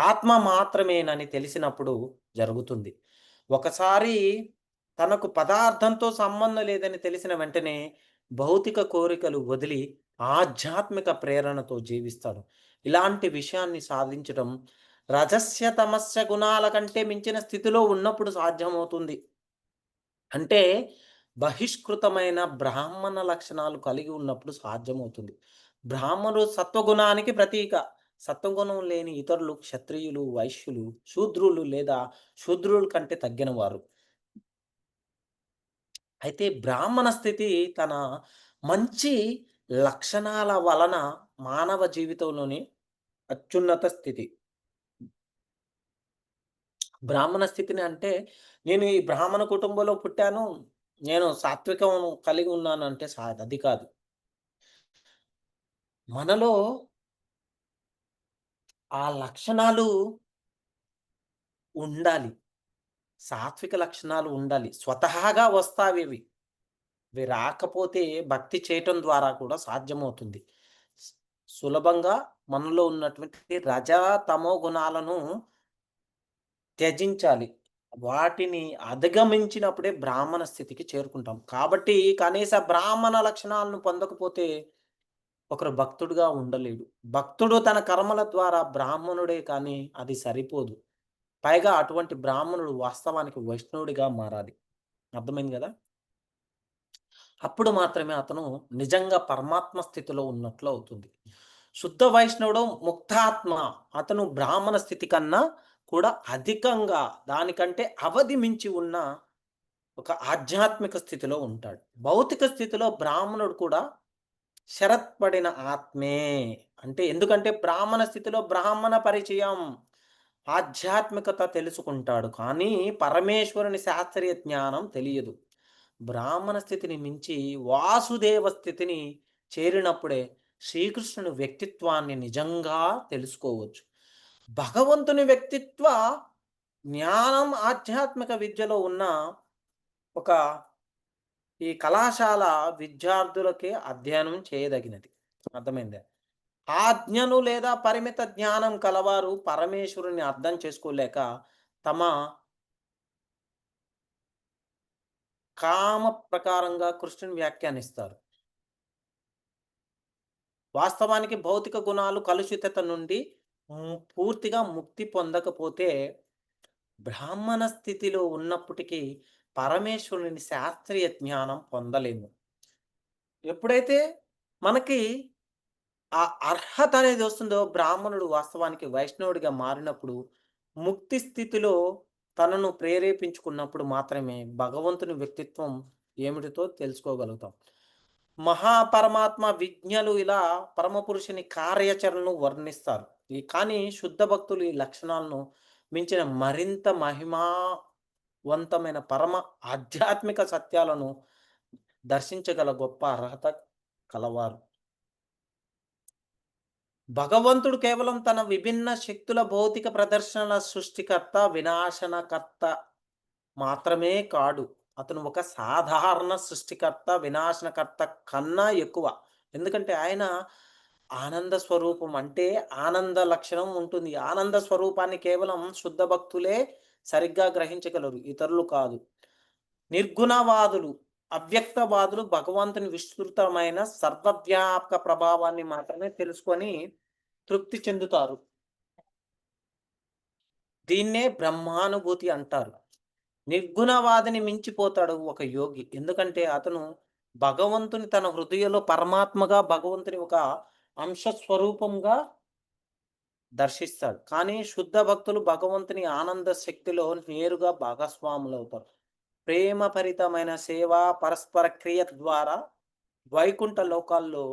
ఆత్మ మాత్రమేనని తెలిసినప్పుడు జరుగుతుంది. ఒకసారి తనకు పదార్థంతో సంబంధం లేదని తెలిసిన వెంటనే భౌతిక కోరికలు వదిలి ఆధ్యాత్మిక ప్రేరణతో జీవిస్తాడు. ఇలాంటి విషయాన్ని సాధించడం రజస్య, తమస్య గుణాల కంటే మించిన స్థితిలో ఉన్నప్పుడు సాధ్యమవుతుంది. అంటే బహిష్కృతమైన బ్రాహ్మణ లక్షణాలు కలిగి ఉన్నప్పుడు సాధ్యమవుతుంది. బ్రాహ్మణుడు సత్వగుణానికి ప్రతీక. సత్వగుణం లేని ఇతరులు క్షత్రియులు, వైశ్యులు, శూద్రులు లేదా శూద్రుల కంటే తగ్గినవారు. అయితే బ్రాహ్మణ స్థితి తన మంచి లక్షణాల వలన మానవ జీవితంలోని అత్యున్నత స్థితి. బ్రాహ్మణ స్థితిని అంటే నేను ఈ బ్రాహ్మణ కుటుంబంలో పుట్టాను. నేను సాత్వికం కలిగి ఉన్నానంటే అది కాదు. మనలో ఆ లక్షణాలు ఉండాలి. సాత్విక లక్షణాలు ఉండాలి. స్వతహాగా వస్తావివి. ఇవి రాకపోతే భక్తి చేయటం ద్వారా కూడా సాధ్యమవుతుంది. స్ సులభంగా మనలో ఉన్నటువంటి రజ, తమో గుణాలను త్యజించాలి. వాటిని అధిగమించినప్పుడే బ్రాహ్మణ స్థితికి చేరుకుంటాం. కాబట్టి కనీస బ్రాహ్మణ లక్షణాలను పొందకపోతే ఒకరు భక్తుడుగా ఉండలేడు. భక్తుడు తన కర్మల ద్వారా బ్రాహ్మణుడే కానీ అది సరిపోదు. పైగా అటువంటి బ్రాహ్మణుడు వాస్తవానికి వైష్ణవుడిగా మారాలి. అర్థమైంది గదా! అప్పుడు మాత్రమే అతను నిజంగా పరమాత్మ స్థితిలో ఉన్నట్లు అవుతుంది. శుద్ధ వైష్ణవుడు ముక్తాత్మ. అతను బ్రాహ్మణ స్థితి కన్నా కూడా అధికంగా దానికంటే అవధి మించి ఉన్న ఒక ఆధ్యాత్మిక స్థితిలో ఉంటాడు. భౌతిక స్థితిలో బ్రాహ్మణుడు కూడా శరత్పడిన ఆత్మే. అంటే ఎందుకంటే బ్రాహ్మణ స్థితిలో బ్రాహ్మణ పరిచయం, ఆధ్యాత్మికత తెలుసుకుంటాడు. కానీ పరమేశ్వరుని శాస్త్రీయ జ్ఞానం తెలియదు. బ్రాహ్మణ స్థితిని మించి వాసుదేవ స్థితిని చేరినప్పుడే శ్రీకృష్ణుని వ్యక్తిత్వాన్ని నిజంగా తెలుసుకోవచ్చు. భగవంతుని వ్యక్తిత్వ జ్ఞానం ఆధ్యాత్మిక విద్యలో ఉన్న ఒక ఈ కళాశాల విద్యార్థులకే అధ్యయనం చేయదగినది. అర్థమైందా? ఆజ్ఞను లేదా పరిమిత జ్ఞానం కలవారు పరమేశ్వరుని అర్థం చేసుకోలేక తమ కామ ప్రకారంగా కృష్ణుని వ్యాఖ్యానిస్తారు. వాస్తవానికి భౌతిక గుణాలు కలుషితత నుండి పూర్తిగా ముక్తి పొందకపోతే బ్రాహ్మణ స్థితిలో ఉన్నప్పటికీ పరమేశ్వరుని శాస్త్రీయ జ్ఞానం పొందలేము. ఎప్పుడైతే మనకి ఆ అర్హత అనేది వస్తుందో బ్రాహ్మణుడు వాస్తవానికి వైష్ణవుడిగా మారినప్పుడు ముక్తి స్థితిలో తనను ప్రేరేపించుకున్నప్పుడు మాత్రమే భగవంతుని వ్యక్తిత్వం ఏమిటితో తెలుసుకోగలుగుతాం. మహాపరమాత్మ విజ్ఞులు ఇలా పరమపురుషుని కార్యాచరణను వర్ణిస్తారు. కానీ శుద్ధ భక్తులు ఈ లక్షణాలను మించిన మరింత మహిమావంతమైన పరమ ఆధ్యాత్మిక సత్యాలను దర్శించగల గొప్ప అర్హత కలవారు. భగవంతుడు కేవలం తన విభిన్న శక్తుల భౌతిక ప్రదర్శనల సృష్టికర్త, వినాశనకర్త మాత్రమే కాడు. అతను ఒక సాధారణ సృష్టికర్త, వినాశనకర్త కన్నా ఎక్కువ. ఎందుకంటే ఆయన ఆనంద స్వరూపం అంటే ఆనంద లక్షణం ఉంటుంది. ఆనంద స్వరూపాన్ని కేవలం శుద్ధ భక్తులే సరిగ్గా గ్రహించగలరు. ఇతరులు కాదు. నిర్గుణవాదులు, అవ్యక్తవాదులు భగవంతుని విస్తృతమైన సర్వవ్యాపక ప్రభావాన్ని మాత్రమే తెలుసుకొని తృప్తి చెందుతారు. దీన్నే బ్రహ్మానుభూతి అంటారు. నిర్గుణవాదిని మించిపోతాడు ఒక యోగి. ఎందుకంటే అతను భగవంతుని తన హృదయంలో పరమాత్మగా భగవంతుని ఒక అంశ స్వరూపంగా దర్శిస్తాడు. కానీ శుద్ధ భక్తులు భగవంతుని ఆనంద శక్తిలో నేరుగా భాగస్వాములవుతారు. ప్రేమభరితమైన సేవ, పరస్పర క్రియ ద్వారా వైకుంఠ లోకాల్లో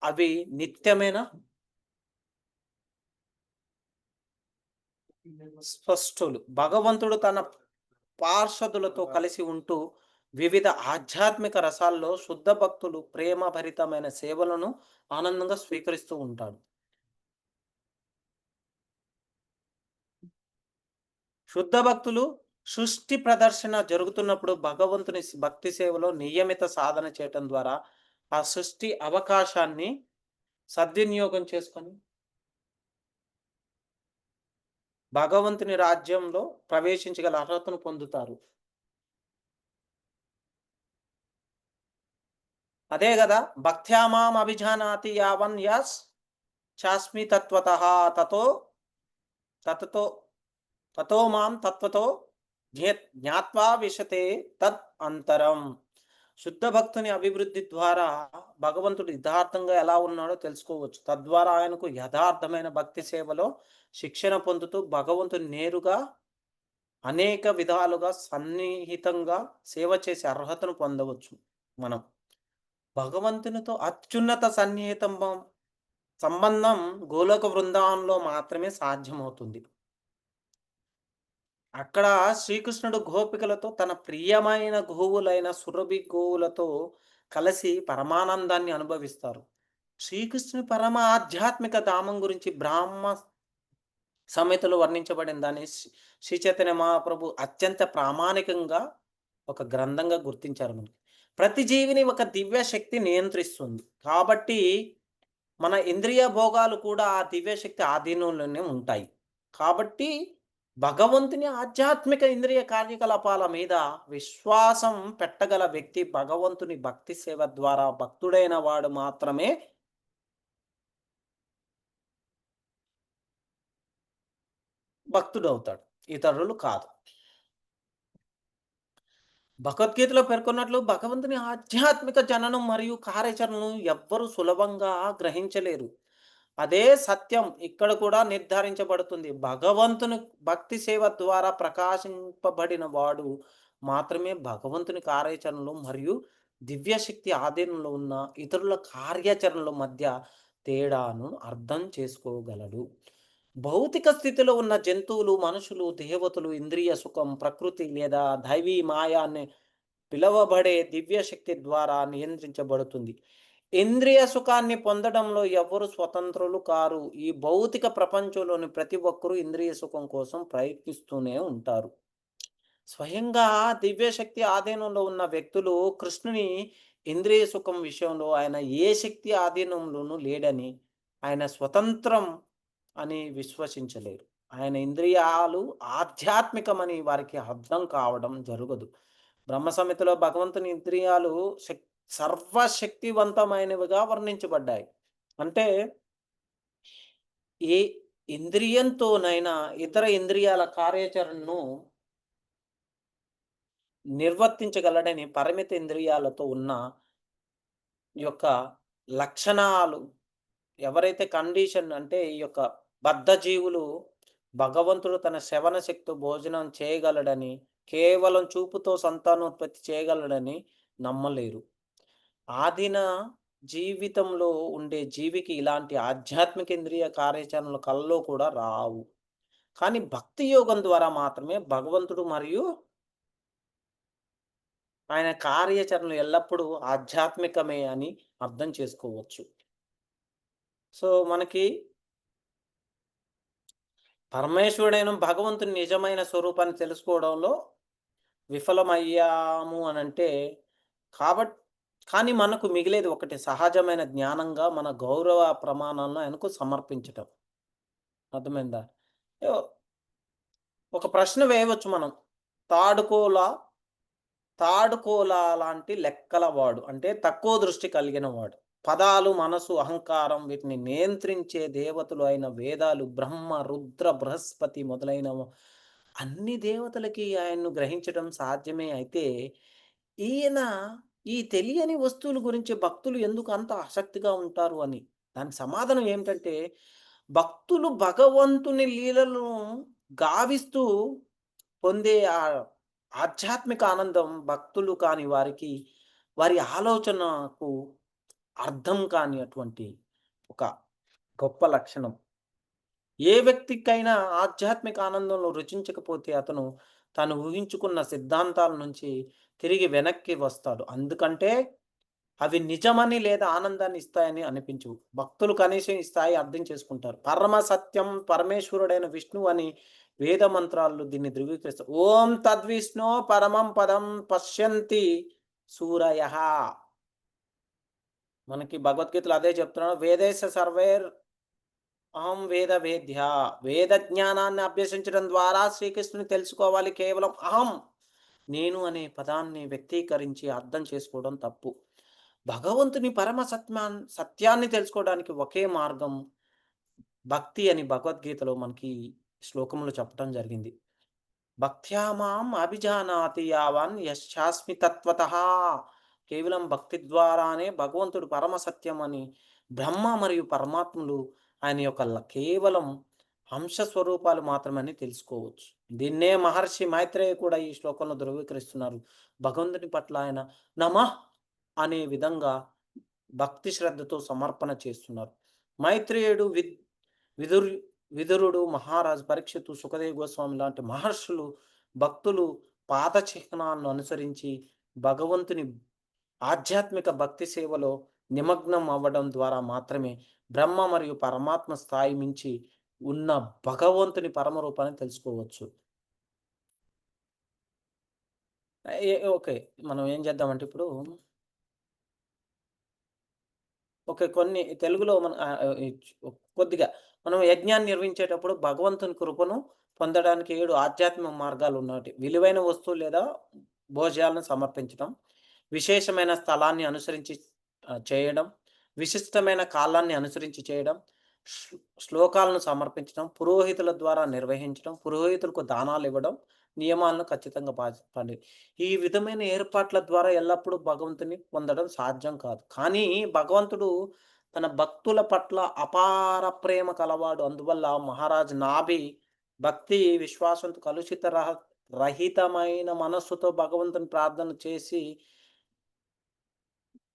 అవి నిత్యమైన స్పష్టులు. భగవంతుడు తన పార్షదులతో కలిసి ఉంటూ వివిధ ఆధ్యాత్మిక రసాల్లో శుద్ధ భక్తులు ప్రేమభరితమైన సేవలను ఆనందంగా స్వీకరిస్తూ ఉంటాడు. శుద్ధ భక్తులు సృష్టి ప్రదర్శన జరుగుతున్నప్పుడు భగవంతుని భక్తి సేవలో నియమిత సాధన చేయటం ద్వారా ఆ సృష్టి అవకాశాన్ని సద్వినియోగం చేసుకొని భగవంతుని రాజ్యంలో ప్రవేశించగల అర్హతను పొందుతారు. అదే గదా! భక్త్యా మాం అభిజానాతి యావన్ యస్ చాస్మి తత్వతః తతో తతతో తతో మాం తత్వతో జ్ఞాత్వా విశతే తద్ అంతరం. శుద్ధ భక్తుని అభివృద్ధి ద్వారా భగవంతుడు యథార్థంగా ఎలా ఉన్నాడో తెలుసుకోవచ్చు. తద్వారా ఆయనకు యథార్థమైన భక్తి సేవలో శిక్షణ పొందుతూ భగవంతుని నేరుగా అనేక విధాలుగా సన్నిహితంగా సేవ చేసే అర్హతను పొందవచ్చు మనం. భగవంతునితో అత్యున్నత సంబంధం గోలోక బృందావనంలో మాత్రమే సాధ్యమవుతుంది. అక్కడ శ్రీకృష్ణుడు గోపికలతో తన ప్రియమైన గోవులైన సురభి గోవులతో కలిసి పరమానందాన్ని అనుభవిస్తారు. శ్రీకృష్ణుని పరమ ఆధ్యాత్మిక ధామం గురించి బ్రాహ్మ సంహితలో వర్ణించబడిన దాన్ని శ్రీ చైతన్య మహాప్రభు అత్యంత ప్రామాణికంగా ఒక గ్రంథంగా గుర్తించారు మనకి. ప్రతి జీవిని ఒక దివ్య శక్తి నియంత్రిస్తుంది. కాబట్టి మన ఇంద్రియ భోగాలు కూడా ఆ దివ్య శక్తి ఆధీనంలోనే ఉంటాయి. కాబట్టి భగవంతుని ఆధ్యాత్మిక ఇంద్రియ కార్యకలాపాల మీద విశ్వాసం పెట్టగల వ్యక్తి భగవంతుని భక్తి సేవ ద్వారా భక్తుడైన వాడు మాత్రమే భక్తుడవుతాడు. ఇతరులు కాదు. భగవద్గీతలో పేర్కొన్నట్లు భగవంతుని ఆధ్యాత్మిక జననం మరియు కార్యాచరణను ఎవ్వరు సులభంగా గ్రహించలేరు. అదే సత్యం ఇక్కడ కూడా నిర్ధారించబడుతుంది. భగవంతుని భక్తి సేవ ద్వారా ప్రకాశింపబడిన వాడు మాత్రమే భగవంతుని కార్యాచరణలు మరియు దివ్యశక్తి ఆధీనంలో ఉన్న ఇతరుల కార్యాచరణల మధ్య తేడాను అర్థం చేసుకోగలడు. భౌతిక స్థితిలో ఉన్న జంతువులు, మనుషులు, దేవతలు ఇంద్రియ సుఖం, ప్రకృతి లేదా దైవీ మాయ అనే పిలువబడే దివ్యశక్తి ద్వారా నియంత్రించబడుతుంది. ఇంద్రియ సుఖాన్ని పొందడంలో ఎవ్వరు స్వతంత్రులు కారు. ఈ భౌతిక ప్రపంచంలోని ప్రతి ఒక్కరూ ఇంద్రియ సుఖం కోసం ప్రయత్నిస్తూనే ఉంటారు. స్వయంగా దివ్యశక్తి ఆధీనంలో ఉన్న వ్యక్తులు కృష్ణుని ఇంద్రియ సుఖం విషయంలో ఆయన ఏ శక్తి ఆధీనంలోనూ లేడని, ఆయన స్వతంత్రం అని విశ్వసించలేరు. ఆయన ఇంద్రియాలు ఆధ్యాత్మికమని వారికి అర్థం కావడం జరగదు. బ్రహ్మ సంహితలో భగవంతుని ఇంద్రియాలు సర్వశక్తివంతమైనవిగా వర్ణించబడ్డాయి. అంటే ఏ ఇంద్రియంతోనైనా ఇతర ఇంద్రియాల కార్యాచరణను నిర్వర్తించగలడని పరిమిత ఇంద్రియాలతో ఉన్న యొక్క లక్షణాలు ఎవరైతే కండిషన్ అంటే ఈ యొక్క బద్ధజీవులు భగవంతుడు తన శ్రవణ శక్తి భోజనం చేయగలడని, కేవలం చూపుతో సంతానోత్పత్తి చేయగలడని నమ్మలేరు. ఆదిన జీవితంలో ఉండే జీవికి ఇలాంటి ఆధ్యాత్మిక ఇంద్రియ కార్యాచరణలు కలలో కూడా రావు. కానీ భక్తి యోగం ద్వారా మాత్రమే భగవంతుడు మరియు ఆయన కార్యాచరణలు ఎల్లప్పుడూ ఆధ్యాత్మికమే అని అర్థం చేసుకోవచ్చు. సో, మనకి పరమేశ్వరుడైన భగవంతుని నిజమైన స్వరూపాన్ని తెలుసుకోవడంలో విఫలమయ్యాము అనంటే, కానీ మనకు మిగిలేది ఒకటే సహజమైన జ్ఞానంగా మన గౌరవ ప్రమాణాలను ఆయనకు సమర్పించటం. అర్థమైందా? యో ఒక ప్రశ్న వేయవచ్చు మనం. తాడుకోల తాడుకోల లాంటి లెక్కల వాడు. అంటే తక్కువ దృష్టి కలిగిన వాడు. పదాలు, మనసు, అహంకారం వీటిని నియంత్రించే దేవతలు అయిన వేదాలు, బ్రహ్మ, రుద్ర, బృహస్పతి మొదలైన అన్ని దేవతలకి ఆయన్ను గ్రహించడం సాధ్యమే. అయితే ఈయన ఈ తెలియని వస్తువుల గురించి భక్తులు ఎందుకు అంత ఆసక్తిగా ఉంటారు అని. దానికి సమాధానం ఏమిటంటే, భక్తులు భగవంతుని లీలలను గావిస్తూ పొందే ఆధ్యాత్మిక ఆనందం భక్తులు కాని వారికి, వారి ఆలోచనకు అర్థం కాని అటువంటి ఒక గొప్ప లక్షణం. ఏ వ్యక్తికైనా ఆధ్యాత్మిక ఆనందంలో రుచించకపోతే అతను తాను ఊహించుకున్న సిద్ధాంతాల నుంచి తిరిగి వెనక్కి వస్తాడు. అందుకంటే అవి నిజమని లేదా ఆనందాన్ని ఇస్తాయని అనిపించవు. భక్తులు కనీసం ఈ స్థాయి అర్థం చేసుకుంటారు. పరమ సత్యం పరమేశ్వరుడైన విష్ణువు అని వేద మంత్రాలు దీన్ని ధృవీకరిస్తాయి. ఓం తద్విష్ణో పరమం పదం పశ్యంతి సూరయః. మనకి భగవద్గీతలో అదే చెప్తున్నాడు. వేదేశ సర్వైర్ అహం వేద వేద్య. వేద జ్ఞానాన్ని అభ్యసించడం ద్వారా శ్రీకృష్ణుని తెలుసుకోవాలి. కేవలం అహం, నేను అనే పదాన్ని వ్యక్తీకరించి అర్థం చేసుకోవడం తప్పు. భగవంతుని పరమ సత్యాన్ని తెలుసుకోవడానికి ఒకే మార్గం భక్తి అని భగవద్గీతలో మనకి శ్లోకంలో చెప్పడం జరిగింది. భక్త్యా మాం అభిజానాతి యావన్ యశ్చాస్మి తత్వతః. కేవలం భక్తి ద్వారానే భగవంతుడు పరమ సత్యం అని బ్రహ్మ మరియు పరమాత్ములు ఆయన యొక్క కేవలం అంశ స్వరూపాలు మాత్రమని తెలుసుకోవచ్చు. దీన్నే మహర్షి మైత్రేయ కూడా ఈ శ్లోకంలో ధృవీకరిస్తున్నారు. భగవంతుని పట్ల ఆయన నమః అనే విధంగా భక్తి శ్రద్ధతో సమర్పణ చేస్తున్నారు. మైత్రేయుడు విదుర్ విదురుడు, మహారాజు పరీక్షిత్తు, సుఖదేవ్ గోస్వామి లాంటి మహర్షులు, భక్తులు పాత చిహ్నాలను అనుసరించి భగవంతుని ఆధ్యాత్మిక భక్తి సేవలో నిమగ్నం అవ్వడం ద్వారా మాత్రమే బ్రహ్మ మరియు పరమాత్మ స్థాయి మించి ఉన్న భగవంతుని పరమరూపాన్ని తెలుసుకోవచ్చు. ఓకే. మనం ఏం చేద్దామంటే ఇప్పుడు ఓకే. కొన్ని తెలుగులో మన కొద్దిగా మనం యజ్ఞాన్ని నిర్వహించేటప్పుడు భగవంతుని కృపను పొందడానికి 7 ఆధ్యాత్మిక మార్గాలున్నటి. విలువైన వస్తువులు లేదా భోజ్యాలను సమర్పించడం, విశేషమైన స్థలాన్ని అనుసరించి చేయడం, విశిష్టమైన కాలాన్ని అనుసరించి చేయడం, శ్లో శ్లోకాలను సమర్పించడం, పురోహితుల ద్వారా నిర్వహించడం, పురోహితులకు దానాలివ్వడం, నియమాలను ఖచ్చితంగా పాటి ఈ విధమైన ఏర్పాట్ల ద్వారా ఎల్లప్పుడూ భగవంతుని పొందడం సాధ్యం కాదు. కానీ భగవంతుడు తన భక్తుల పట్ల అపార ప్రేమ కలవాడు. అందువల్ల మహారాజ్ నాభి భక్తి, విశ్వాసంతో కలుషిత రహితమైన మనస్సుతో భగవంతుని ప్రార్థన చేసి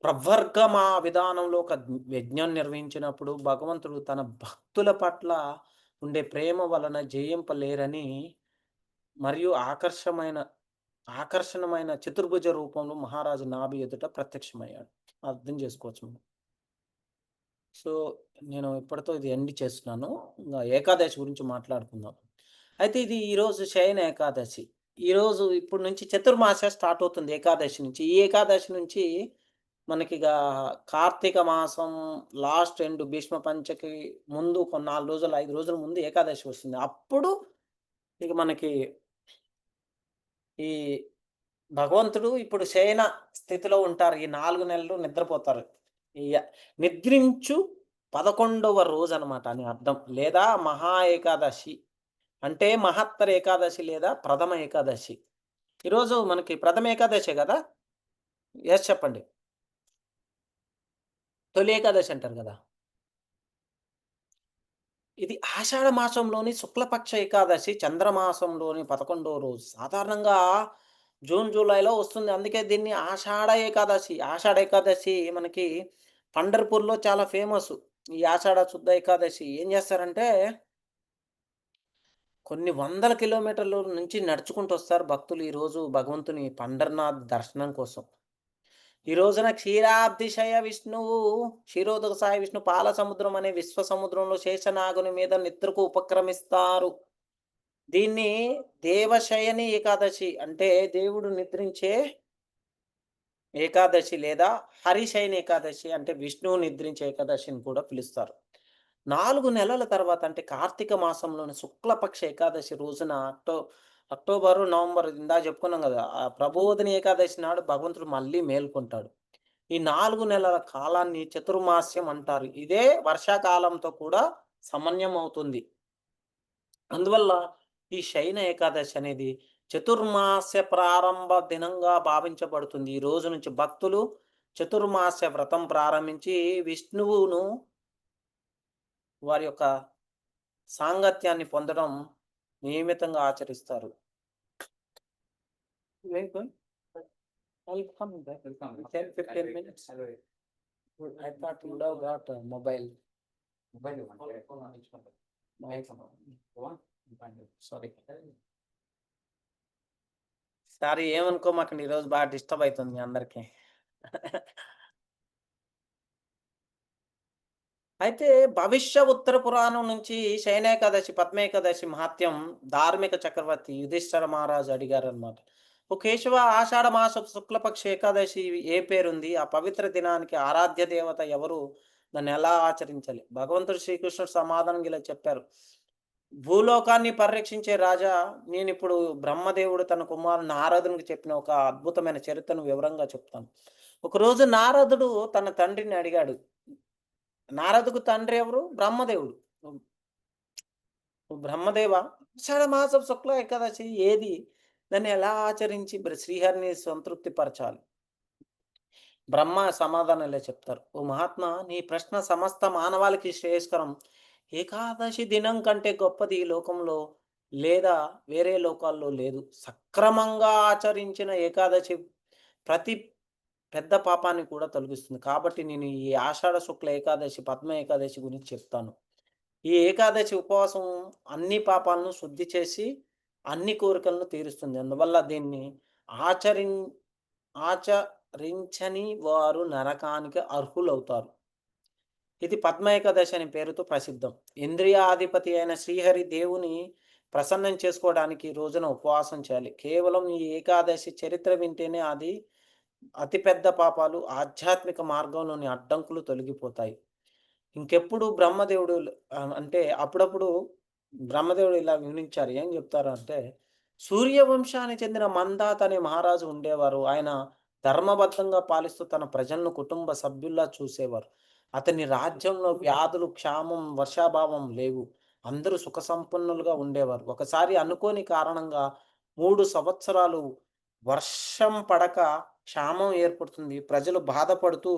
ప్రవర్గమా విధానంలో ఒక యజ్ఞం నిర్వహించినప్పుడు భగవంతుడు తన భక్తుల పట్ల ఉండే ప్రేమ వలన జయింపలేరని మరియు ఆకర్షణమైన చతుర్భుజ రూపంలో మహారాజు నాభి ఎదుట ప్రత్యక్షమయ్యాడు. అర్థం చేసుకోవచ్చు మనం. సో, నేను ఇప్పటితో ఇది ఎండ్ చేస్తున్నాను. ఇంగ ఏకాదశి గురించి మాట్లాడుకుందాం. అయితే ఇది ఈరోజు శయన ఏకాదశి. ఈరోజు ఇప్పటి నుంచి చతుర్మాస స్టార్ట్ అవుతుంది ఏకాదశి నుంచి. ఈ ఏకాదశి నుంచి మనకిగ కార్తీక మాసం లాస్ట్ ఎండ్ భీష్మ పంచకి ముందు కొన్ని 4 రోజులు, 5 రోజుల ముందు ఏకాదశి వస్తుంది. అప్పుడు ఇక మనకి ఈ భగవంతుడు ఇప్పుడు శయన స్థితిలో ఉంటారు. ఈ 4 నెలలు నిద్రపోతారు. ఈ నిద్రించు 11వ రోజనమాట అని అర్థం. లేదా మహా ఏకాదశి. అంటే మహత్తర ఏకాదశి లేదా ప్రథమ ఏకాదశి. ఈరోజు మనకి ప్రథమ ఏకాదశే గదా! యెస్ చెప్పండి. తొలి ఏకాదశి అంటారు గదా! ఇది ఆషాఢ మాసంలోని శుక్లపక్ష ఏకాదశి చంద్రమాసంలోని 11వ రోజు. సాధారణంగా జూన్, జూలైలో వస్తుంది. అందుకే దీన్ని ఆషాఢ ఏకాదశి. ఆషాఢ ఏకాదశి మనకి పండర్‌పూర్‌లో చాలా ఫేమసు. ఈ ఆషాఢ శుద్ధ ఏకాదశి ఏం చేస్తారంటే, కొన్ని వందల కిలోమీటర్ల నుంచి నడుచుకుంటూ వస్తారు భక్తులు ఈరోజు భగవంతుని పండర్‌నాథ్ దర్శనం కోసం. ఈ రోజున క్షీరాబ్ధిశయ విష్ణువు, క్షీరోదక సాయి విష్ణు పాల సముద్రం అనే విశ్వ సముద్రంలో శేషనాగుని మీద నిద్రకు ఉపక్రమిస్తారు. దీన్ని దేవశయని ఏకాదశి అంటే దేవుడు నిద్రించే ఏకాదశి లేదా హరిశయన ఏకాదశి అంటే విష్ణువు నిద్రించే ఏకాదశిని కూడా పిలుస్తారు. 4 నెలల తర్వాత అంటే కార్తీక మాసంలోని శుక్లపక్ష ఏకాదశి రోజున అక్టోబరు, నవంబర్ ఇందాక చెప్పుకున్నాం గదా! ఆ ప్రబోధిని ఏకాదశి నాడు భగవంతుడు మళ్ళీ మేల్కొంటాడు. ఈ 4 నెలల కాలాన్ని చతుర్మాస్యం అంటారు. ఇదే వర్షాకాలంతో కూడా సమన్వయం అవుతుంది. అందువల్ల ఈ శయన ఏకాదశి అనేది చతుర్మాస్య ప్రారంభ దినంగా భావించబడుతుంది. ఈ రోజు నుంచి భక్తులు చతుర్మాస్య వ్రతం ప్రారంభించి విష్ణువును వారి యొక్క సాంగత్యాన్ని పొందడం నియమితంగా ఆచరిస్తారు. Where going? I'll come back. 10, 15 minutes. I thought you would have got a mobile. Sorry. Sorry ఏమనుకోమాకండి. ఈరోజు బాగా డిస్టర్బ్ అయితుంది మీ అందరికి. అయితే భవిష్య ఉత్తర పురాణం నుంచి శయనేకాదశి, పద్మేకాదశి మహాత్యం ధార్మిక చక్రవర్తి యుధిష్ఠిర మహారాజు అడిగారనమాట. ఓ కేశవ, ఆషాఢ మాసపు శుక్లపక్ష ఏకాదశి ఏ పేరుంది? ఆ పవిత్ర దినానికి ఆరాధ్య దేవత ఎవరు? దాన్ని ఎలా ఆచరించాలి? భగవంతుడు శ్రీకృష్ణుడు సమాధానం ఇలా చెప్పారు. భూలోకాన్ని పరిరక్షించే రాజా, నేనిప్పుడు బ్రహ్మదేవుడు తన కుమారుడు నారదునికి చెప్పిన ఒక అద్భుతమైన చరిత్రను వివరంగా చెప్తాను. ఒకరోజు నారదుడు తన తండ్రిని అడిగాడు. నారదుకు తండ్రి ఎవరు? బ్రహ్మదేవుడు. బ్రహ్మదేవ, ఆషాఢమాసపు శుక్ల ఏకాదశి ఏది? దాన్ని ఎలా ఆచరించి శ్రీహరిని సంతృప్తి పరచాలి? బ్రహ్మ సమాధానం ఇలా చెప్తారు. ఓ మహాత్మా, నీ ప్రశ్న సమస్త మానవాళికి శ్రేయస్కరం. ఏకాదశి దినం కంటే గొప్పది ఈ లోకంలో లేదా వేరే లోకాల్లో లేదు. సక్రమంగా ఆచరించిన ఏకాదశి ప్రతి పెద్ద పాపాన్ని కూడా తొలగిస్తుంది. కాబట్టి నేను ఈ ఆషాఢ శుక్ల ఏకాదశి, పద్మ ఏకాదశి గురించి చెప్తాను. ఈ ఏకాదశి ఉపవాసం అన్ని పాపాలను శుద్ధి చేసి అన్ని కోరికలను తీరుస్తుంది. అందువల్ల దీన్ని ఆచరిం ఆచరించని వారు నరకానికి అర్హులవుతారు. ఇది పద్మ ఏకాదశి అనే పేరుతో ప్రసిద్ధం. ఇంద్రియాధిపతి అయిన శ్రీహరి దేవుని ప్రసన్నం చేసుకోవడానికి ఈ రోజున ఉపవాసం చేయాలి. కేవలం ఈ ఏకాదశి చరిత్ర వింటేనే అది అతిపెద్ద పాపాలు, ఆధ్యాత్మిక మార్గంలోని అడ్డంకులు తొలగిపోతాయి. ఇంకెప్పుడు బ్రహ్మదేవుడు అంటే అప్పుడప్పుడు బ్రహ్మదేవుడు ఇలా వివరించారు. ఏం చెప్తారంటే, సూర్యవంశానికి చెందిన మందాత అనే మహారాజు ఉండేవారు. ఆయన ధర్మబద్ధంగా పాలిస్తూ తన ప్రజలను కుటుంబ సభ్యుల్లా చూసేవారు. అతని రాజ్యంలో వ్యాధులు, క్షామం, వర్షాభావం లేవు. అందరూ సుఖ సంపన్నులుగా ఉండేవారు. ఒకసారి అనుకోని కారణంగా 3 సంవత్సరాలు వర్షం పడక క్షామం ఏర్పడుతుంది. ప్రజలు బాధపడుతూ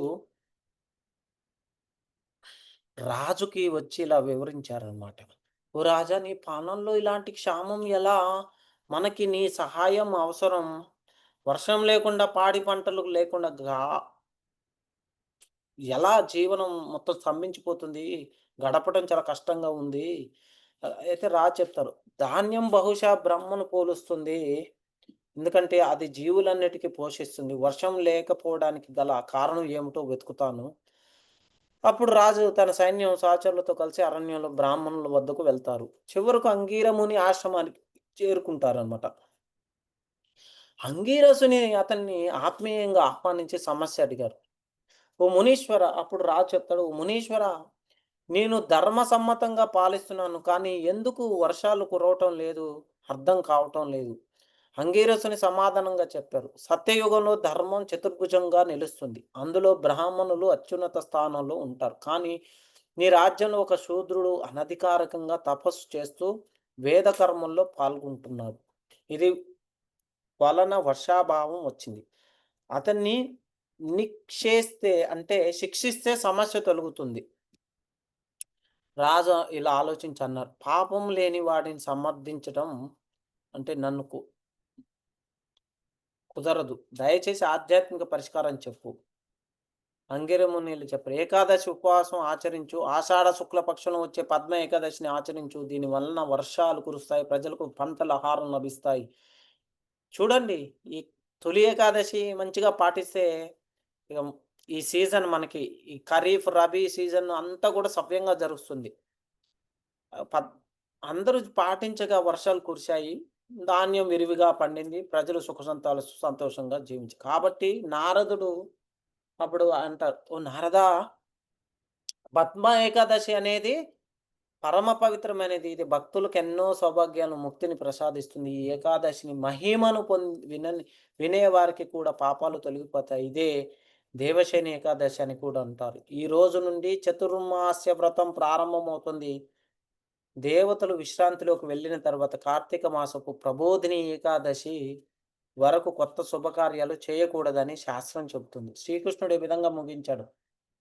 రాజుకి వచ్చి ఇలా వివరించారనమాట. "ఓ రాజా, నీ పాలనలో ఇలాంటి క్షామం ఎలా? మనకి నీ సహాయం అవసరం. వర్షం లేకుండా, పాడి పంటలు లేకుండా ఎలా జీవనం మొత్తం స్తంభించిపోతుంది. గడపడం చాలా కష్టంగా ఉంది." అయితే రాజు చెప్తారు, "ధాన్యం బహుశా బ్రహ్మను పోలుస్తుంది. ఎందుకంటే అది జీవులన్నిటికి పోషిస్తుంది. వర్షం లేకపోవడానికి గల కారణం ఏమిటో వెతుకుతాను." అప్పుడు రాజు తన సైన్యం సహచరులతో కలిసి అరణ్యంలో బ్రాహ్మణుల వద్దకు వెళ్తారు. చివరకు అంగీరముని ఆశ్రమానికి చేరుకుంటారనమాట. అంగీరసుని అతన్ని ఆత్మీయంగా ఆహ్వానించి సమస్య అడిగారు. "ఓ మునీశ్వర", అప్పుడు రాజు చెప్తాడు, "ఓ మునీశ్వర, నేను ధర్మసమ్మతంగా పాలిస్తున్నాను. కానీ ఎందుకు వర్షాలు కురవటం లేదు? అర్థం కావటం లేదు." అంగీరసుని సమాధానంగా చెప్పారు, "సత్యయుగంలో ధర్మం చతుర్భుజంగా నిలుస్తుంది. అందులో బ్రాహ్మణులు అత్యున్నత స్థానంలో ఉంటారు. కానీ నీ రాజ్యంలో ఒక శూద్రుడు అనధికారికంగా తపస్సు చేస్తూ వేద కర్మల్లో పాల్గొంటున్నాడు. ఇది వలన వర్షాభావం వచ్చింది. అతన్ని అంటే శిక్షిస్తే సమస్య తొలగుతుంది." రాజు ఇలా ఆలోచించి అన్నారు, "పాపం లేని వాడిని సమర్థించడం అంటే నన్ను కుదరదు. దయచేసి ఆధ్యాత్మిక పరిష్కారం చెప్పు." అంగిరమునీలు చెప్పారు, "ఏకాదశి ఉపవాసం ఆచరించు. ఆషాఢ శుక్ల పక్షంలో వచ్చే పద్మ ఏకాదశిని ఆచరించు. దీని వలన వర్షాలు కురుస్తాయి. ప్రజలకు పంటల ఆహారం లభిస్తాయి." చూడండి, ఈ తొలి ఏకాదశి మంచిగా పాటిస్తే ఇక ఈ సీజన్ మనకి ఈ ఖరీఫ్, రబీ సీజన్ అంతా కూడా సవ్యంగా జరుగుతుంది. పద్ అందరూ పాటించగా వర్షాలు కురిశాయి. ధాన్యం విరివిగా పండింది. ప్రజలు సంతోషంగా కాబట్టి నారదుడు అప్పుడు అంటారు, "ఓ నారదా! పద్మ ఏకాదశి అనేది పరమ పవిత్రమైనది. ఇది భక్తులకు ఎన్నో సౌభాగ్యాలను, ముక్తిని ప్రసాదిస్తుంది. ఈ ఏకాదశిని మహిమను వినేవారికి కూడా పాపాలు తొలగిపోతాయి. ఇదే దేవశయని ఏకాదశి అని కూడా అంటారు. ఈ రోజు నుండి చతుర్మాస్య వ్రతం ప్రారంభమవుతుంది. దేవతలు విశ్రాంతిలోకి వెళ్ళిన తర్వాత కార్తీక మాసపు ప్రబోధిని ఏకాదశి వరకు కొత్త శుభకార్యాలు చేయకూడదని శాస్త్రం చెబుతుంది. శ్రీకృష్ణుడు ఈ విధంగా ముగించాడు.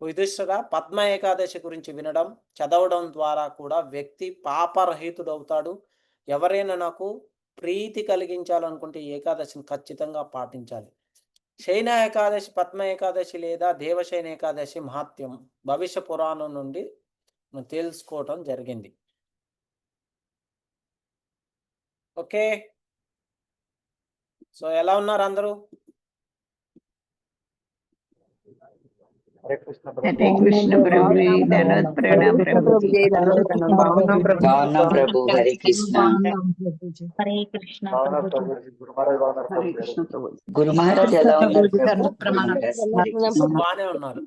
యుధిష్ఠిరా, పద్మ ఏకాదశి గురించి వినడం, చదవడం ద్వారా కూడా వ్యక్తి పాపరహితుడవుతాడు. ఎవరైనా నాకు ప్రీతి కలిగించాలనుకుంటే ఈ ఏకాదశిని ఖచ్చితంగా పాటించాలి. శయన ఏకాదశి, పద్మ ఏకాదశి లేదా దేవశయన ఏకాదశి మహాత్మ్యం భవిష్య పురాణం నుండి మనం తెలుసుకోవటం జరిగింది. ఓకే. సో ఎలా ఉన్నారు అందరూ? హరే కృష్ణ ప్రభుజీ, ధన్యవాద ప్రణామ ప్రభుజీ. బాగున్నాం ప్రభు. హరే కృష్ణ. హరే కృష్ణ హరే కృష్ణ ప్రభు. గురు మహారాజ్ ఎలా ఉన్నారు ప్రభు? బానే ఉన్నారు.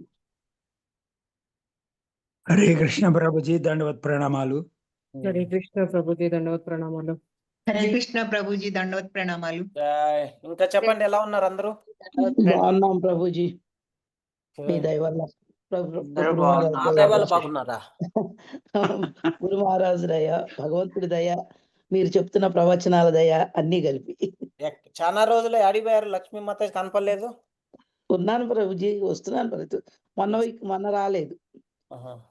హరే కృష్ణ ప్రభుజీ, దండవత్ ప్రణామాలు. హరే కృష్ణ ప్రభుజీ, దండవత్ ప్రణామాలు. హరే కృష్ణ ప్రభుజీ, దండవత్ ప్రణామాలు. జై. ఇంకా చెప్పండి, ఎలా ఉన్నారు అందరూ? బాగున్నాం ప్రభుజీ, మీ దయ వల్ల. అందరూ బాగున్నాం. నా దయ వల్ల బాగున్నారా? గురు మహారాజు దయ, భగవంతుడి దయ, మీరు చెప్తున్న ప్రవచనాల దయ అన్ని కలిపి. చాలా రోజులు ఆడిపోయారు, లక్ష్మీ మాత కనపడలేదు. ఉన్నాను ప్రభుజీ, వస్తున్నాను ప్రభు. మొన్న రాలేదు, ఆహా.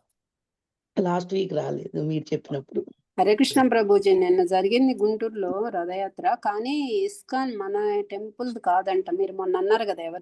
లాస్ట్ వీక్ రాలేదు మీరు చెప్పినప్పుడు. హరే కృష్ణ ప్రభుజీ, నిన్న జరిగింది గుంటూరులో రథయాత్ర, కానీ ఇస్కాన్ మన టెంపుల్ కాదంట. మీరు మొన్న అన్నారు కదా, ఎవరు